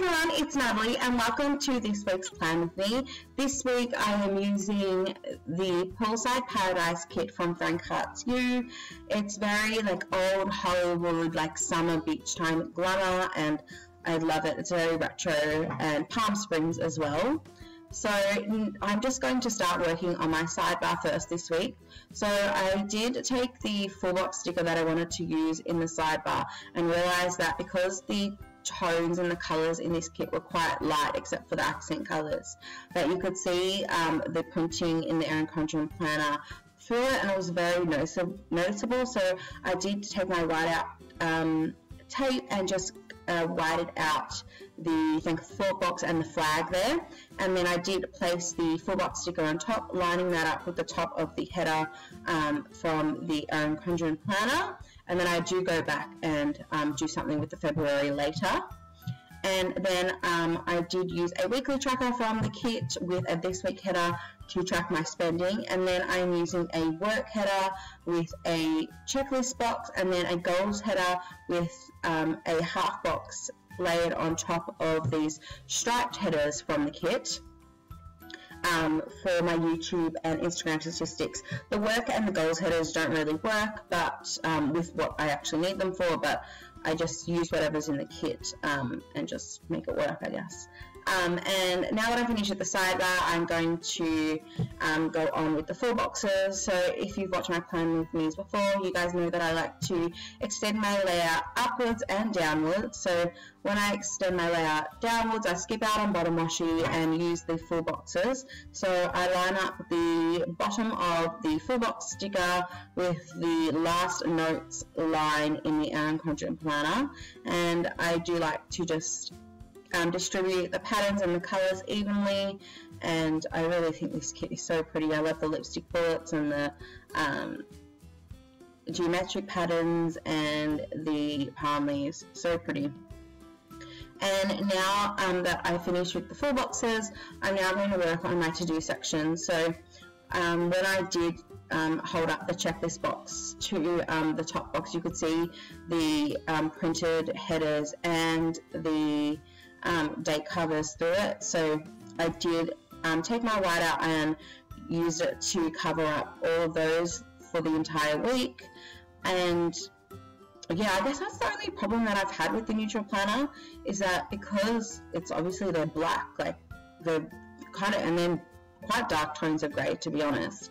everyone, it's Natalie and welcome to this week's Plan With Me. This week I am using the Poolside Paradise kit from Frank Hearts U. It's very like old Hollywood, like summer beach time glamour, and I love it. It's very retro and Palm Springs as well. So I'm just going to start working on my sidebar first this week. So I did take the full box sticker that I wanted to use in the sidebar and realized that because the tones and the colors in this kit were quite light except for the accent colors, that you could see the printing in the Erin Condren planner through it, and it was very noticeable. So I did take my whiteout tape and just whited out the full box and the flag there, and then I did place the full box sticker on top, lining that up with the top of the header from the Erin Condren planner, and then I do go back and do something with the February later. And then I did use a weekly tracker from the kit with a this week header to track my spending, and then I'm using a work header with a checklist box, and then a goals header with a half box layered on top of these striped headers from the kit for my YouTube and Instagram statistics. The work and the goals headers don't really work, but with what I actually need them for, but I just use whatever's in the kit and just make it work, I guess. And now that I'm finished with the sidebar, I'm going to go on with the full boxes. So if you've watched my Plan With Me's before, you guys know that I like to extend my layout upwards and downwards. So when I extend my layout downwards, I skip out on bottom washi and use the full boxes. So I line up the bottom of the full box sticker with the last notes line in the Erin Condren planner, and I do like to just distribute the patterns and the colors evenly, and I really think this kit is so pretty. I love the lipstick bullets and the geometric patterns and the palm leaves, so pretty. And now that I finished with the full boxes, I'm now going to work on my to-do section. So when I did hold up the checklist box to the top box, you could see the printed headers and the date covers through it. So I did take my whiteout and use it to cover up all of those for the entire week. And yeah, I guess that's the only problem that I've had with the neutral planner, is that because it's obviously they're black, like they're kind of, and then quite dark tones of grey, to be honest.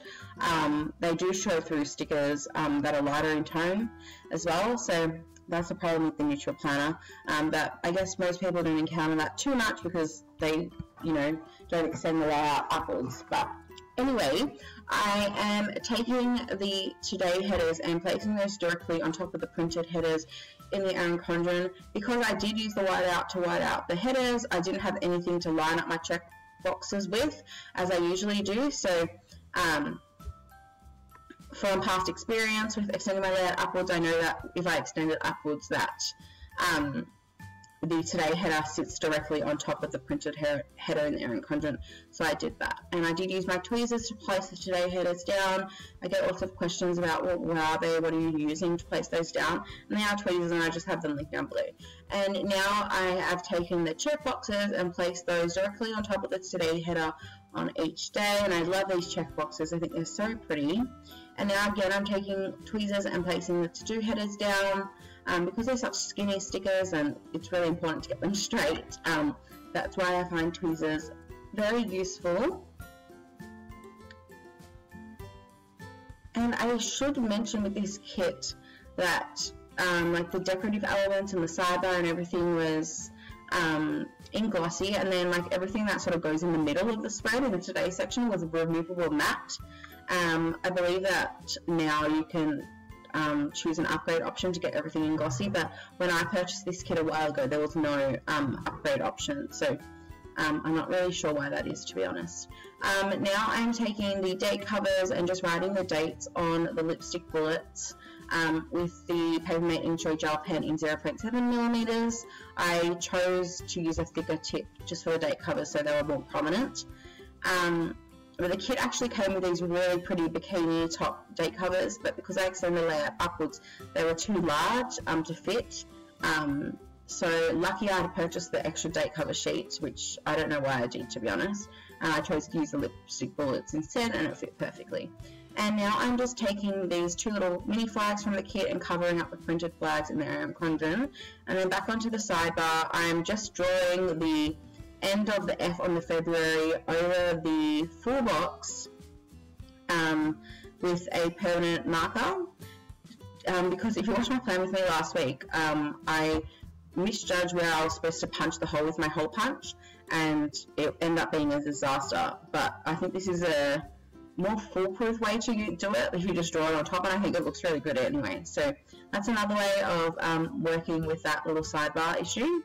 They do show through stickers that are lighter in tone as well, so that's the problem with the neutral planner. But I guess most people don't encounter that too much because they, you know, don't extend the layout upwards. But anyway, I am taking the today headers and placing those directly on top of the printed headers in the Erin Condren. Because I did use the whiteout to white out the headers, I didn't have anything to line up my check boxes with, as I usually do. So from past experience with extending my layout upwards, I know that if I extend it upwards, that the today header sits directly on top of the printed header in the Erin Condren. So I did that, and I did use my tweezers to place the today headers down. I get lots of questions about what are they, what are you using to place those down, and they are tweezers, and I just have them linked down below. And now I have taken the check boxes and placed those directly on top of the today header on each day, and I love these check boxes. I think they're so pretty. And now again, I'm taking tweezers and placing the to-do headers down because they're such skinny stickers and it's really important to get them straight. That's why I find tweezers very useful. And I should mention with this kit that like the decorative elements and the sidebar and everything was in glossy, and then like everything that sort of goes in the middle of the spread in the today section was a removable matte. I believe that now you can choose an upgrade option to get everything in glossy, but when I purchased this kit a while ago, there was no upgrade option, so I'm not really sure why that is, to be honest. Now I'm taking the date covers and just writing the dates on the lipstick bullets with the Papermate Inkjoy gel pen in 0.7mm. I chose to use a thicker tip just for the date covers so they were more prominent. But the kit actually came with these really pretty bikini top date covers, but because I extended the layout upwards, they were too large to fit. So lucky I had purchased the extra date cover sheets, which I don't know why I did, to be honest. I chose to use the lipstick bullets instead, and it fit perfectly. And now I'm just taking these 2 little mini flags from the kit and covering up the printed flags in the Conjuring. And then back onto the sidebar, I'm just drawing the end of the F on the February over the full box with a permanent marker. Because if you watched my plan with me last week, I misjudged where I was supposed to punch the hole with my hole punch, and it ended up being a disaster. But I think this is a more foolproof way to do it if you just draw it on top, and I think it looks really good anyway. So that's another way of working with that little sidebar issue.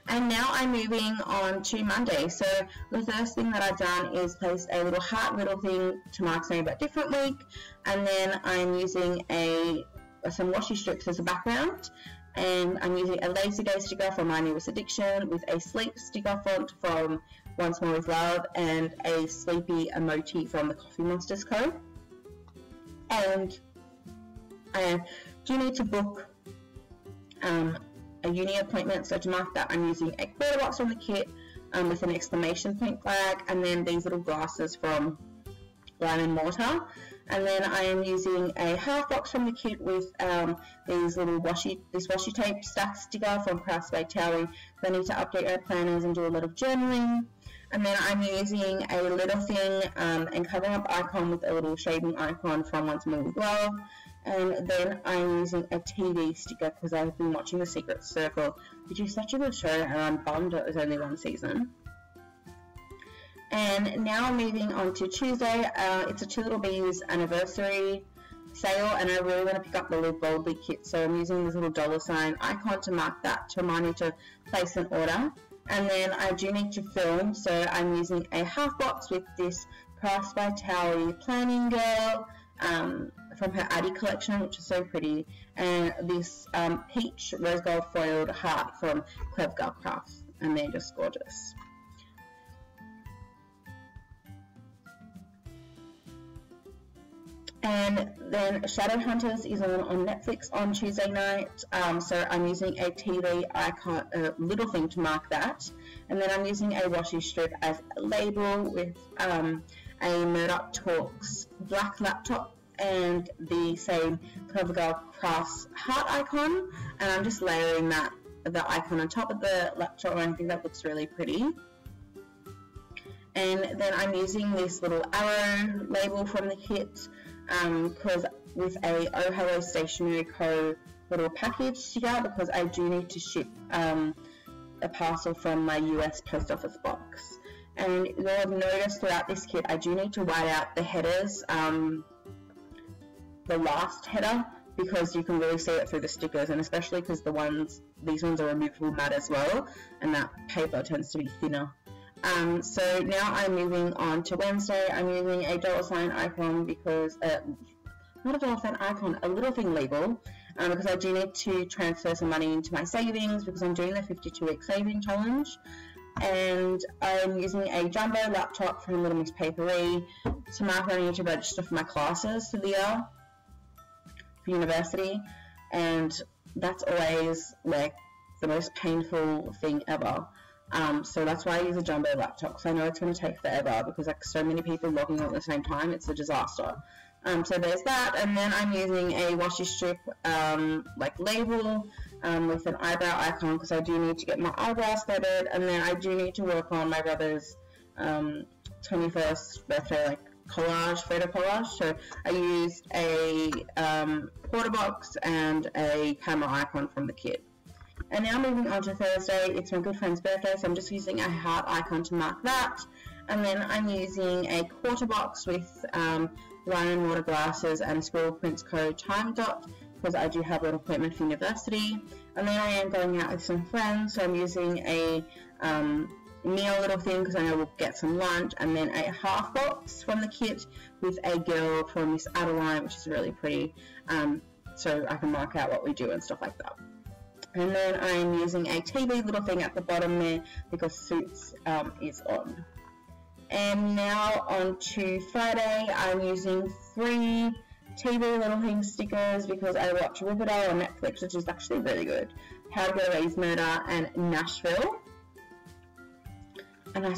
And now I'm moving on to Monday. So the first thing that I've done is place a little heart little thing to mark something about different week, and then I'm using some washi strips as a background, and I'm using a Lazy Day sticker from My Newest Addiction with a sleep sticker font from Once More With Love and a sleepy emoji from the Coffee Monsters Co. And I do need to book a uni appointment, so to mark that I'm using a quarter box from the kit with an exclamation point flag, and then these little glasses from Lime and Mortar. And then I am using a half box from the kit with these little washi tape stack sticker from Crafts by Towie. I need to update our planners and do a lot of journaling. And then I'm using a little thing and covering up icon with a little shading icon from Once More With Love. And then I'm using a TV sticker because I've been watching The Secret Circle, which is such a good show, and I'm bummed it was only 1 season. And now I'm moving on to Tuesday. It's a 2 Little Bees anniversary sale, and I really want to pick up the Live Boldly kit, so I'm using this little $ icon to mark that to remind me to place an order. And then I do need to film, so I'm using a half box with this Crafts by Towie Planning Girl from her Addy collection, which is so pretty, and this peach rose gold foiled heart from Clever Girl Crafts, and they're just gorgeous. And then Shadowhunters is on Netflix on Tuesday night, so I'm using a TV icon, little thing to mark that. And then I'm using a washi strip as a label with a Murdoch Talks black laptop and the same Clever Girl Crafts heart icon. And I'm just layering the icon on top of the laptop, and I think that looks really pretty. And then I'm using this little arrow label from the kit, because with a Oh Hello Stationery Co. little package sticker, because I do need to ship a parcel from my US post office box. And you'll have noticed throughout this kit I do need to white out the headers, the last header, because you can really see it through the stickers, and especially because these ones are removable matte as well, and that paper tends to be thinner. So now I'm moving on to Wednesday. I'm using a $ icon because, not a $ icon, a little thing label, because I do need to transfer some money into my savings because I'm doing the 52-week saving challenge. And I'm using a jumbo laptop from Little Miss Papery to mark I need to register for my classes for the year, for university, and that's always like the most painful thing ever. So that's why I use a jumbo laptop, because I know it's going to take forever because like so many people logging on at the same time, it's a disaster. So there's that, and then I'm using a washi strip like label with an eyebrow icon because I do need to get my eyebrows threaded, and then I do need to work on my brother's 21st birthday like collage, photo collage. So I used a quarter box and a camera icon from the kit. And now moving on to Thursday, it's my good friend's birthday, so I'm just using a heart icon to mark that. And then I'm using a quarter box with Lime and Water glasses and Squirrel Prints Co. Time Dot, because I do have an appointment for university. And then I am going out with some friends, so I'm using a meal little thing because I know we'll get some lunch, and then a half box from the kit with a girl from Miss Adeline, which is really pretty, so I can mark out what we do and stuff like that. And then I'm using a TV little thing at the bottom there because Suits is on. And now on to Friday, I'm using 3 TV little thing stickers because I watch Riverdale on Netflix, which is actually really good. How to Get Away with Murder and Nashville. And I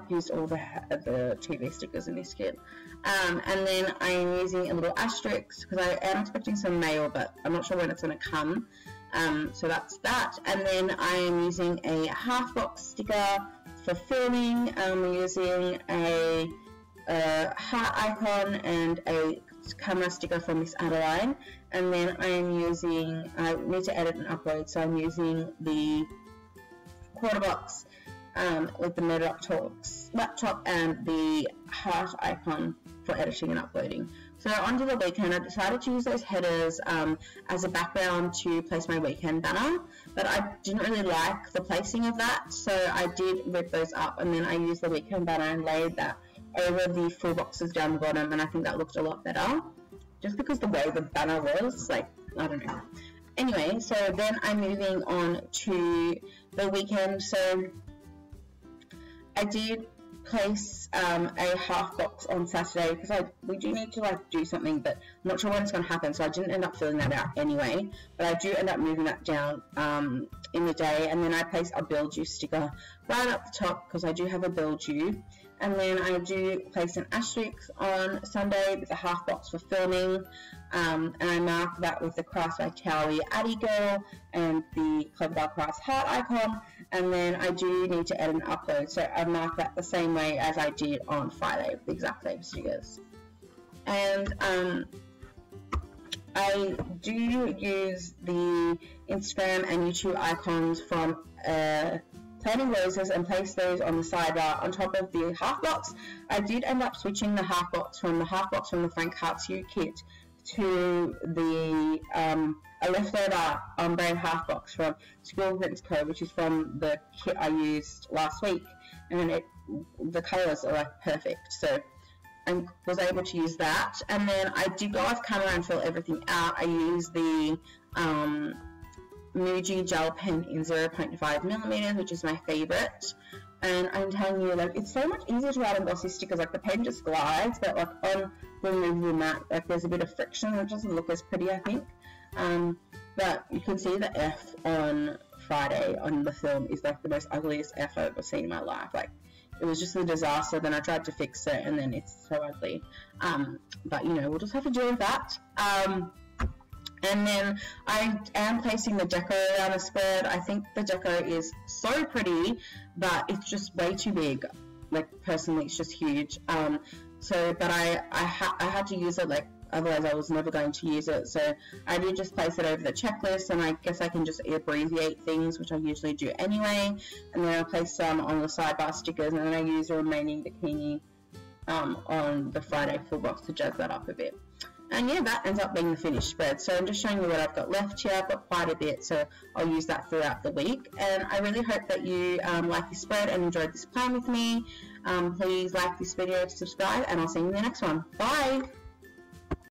used all the TV stickers in this kit. And then I am using a little asterisk because I am expecting some mail, but I'm not sure when it's going to come. So that's that. And then I am using a half box sticker for filming. I'm using a heart icon and a camera sticker from Miss Adeline. And then I need to edit and upload, so I'm using the quarter box with the Murdoch Talks laptop and the heart icon for editing and uploading. So onto the weekend, I decided to use those headers as a background to place my weekend banner, but I didn't really like the placing of that, so I did rip those up, and then I used the weekend banner and laid that over the full boxes down the bottom, and I think that looked a lot better, just because the way the banner was, like, I don't know. Anyway, so then I'm moving on to the weekend. So I did place a half box on Saturday because we do need to like do something, but I'm not sure when it's going to happen, so I didn't end up filling that out anyway, but I do end up moving that down in the day. And then I place a build you sticker right up the top because I do have a build you, and then I do place an asterisk on Sunday with a half box for filming, and I mark that with the Crafts by Towie Addy Girl and the Clever Bell Crafts heart icon. And then I do need to edit and upload, so I mark that the same way as I did on Friday with the exact same stickers. And I do use the Instagram and YouTube icons from Planting Roses and place those on the sidebar on top of the half box. I did end up switching the half box from the Frank Hearts U kit to the a leftover ombre half box from Squirrel Prince Co., which is from the kit I used last week, and the colours are like perfect, so I was able to use that. And then I did go off camera and fill everything out. I used the Muji gel pen in 0.5mm, which is my favourite. And I'm telling you, like, it's so much easier to write on glossy stickers. Like, the pen just glides, but like on removable matte, like there's a bit of friction, which doesn't look as pretty, I think. But you can see the F on Friday on the film is like the most ugliest F I've ever seen in my life. Like, it was just a disaster. Then I tried to fix it, and then it's so ugly. But you know, we'll just have to deal with that. And then I am placing the deco around the spread. I think the deco is so pretty, but it's just way too big. Like, personally, it's just huge. But I had to use it, like, otherwise I was never going to use it. So I did just place it over the checklist, and I guess I can just abbreviate things, which I usually do anyway. And then I place some on the sidebar stickers, and then I use the remaining bikini on the Friday full box to jazz that up a bit. And yeah, that ends up being the finished spread. So I'm just showing you what I've got left here. I've got quite a bit, so I'll use that throughout the week. And I really hope that you like this spread and enjoyed this plan with me. Please like this video, subscribe, and I'll see you in the next one. Bye!